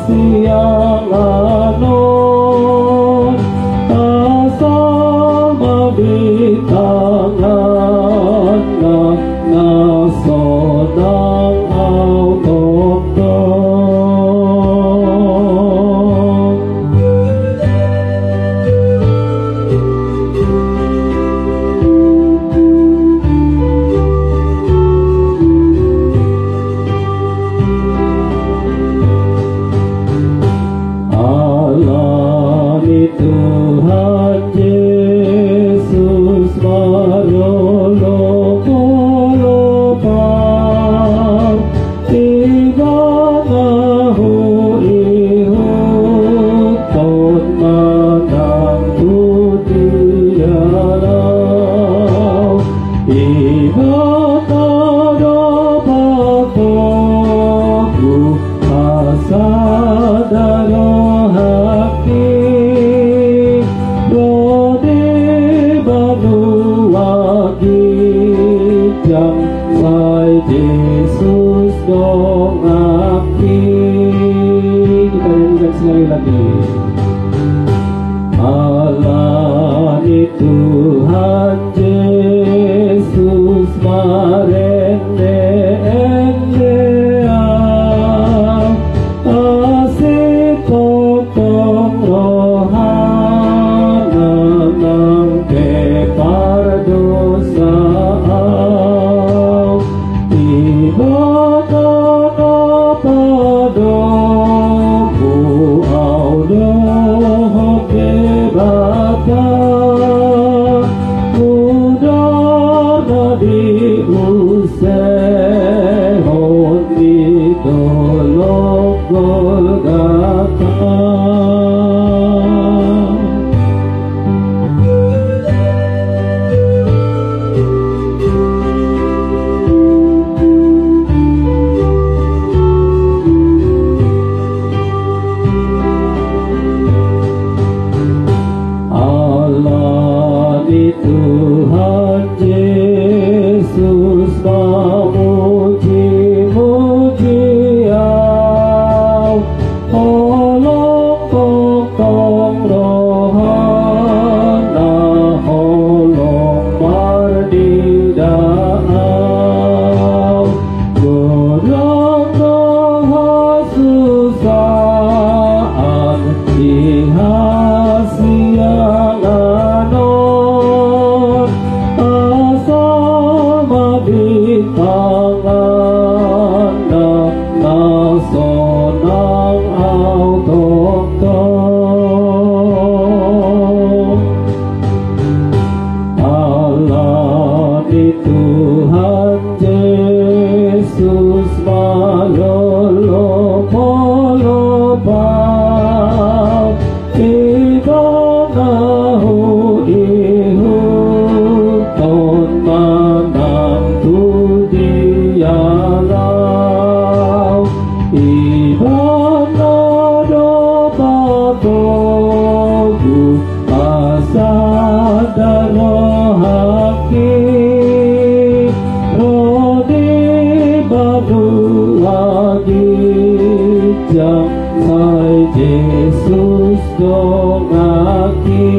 siang anon asal di tangan nasonang autokton Tuhan Yesus marolong tiba ngahu ihut ton manang tudialau iba tadopakoku asadaro haki yang sai Yesus dongaki. Kita nyanyikan sekali lagi. Allah ni Tuhan Yesus marende asik totong rohana nang kepar dosa Tuhan Yesus memuji-mujiau holong tong rohana holong mardidaau gorong susaan ihasiang di tangan nasonang autokton Allah di Tuhan Yesus malolopolopau ibanahu ihuton manang tudialau ibanadopakoku asadarohaki rodi badu lagi jam sai Yesus dongaki.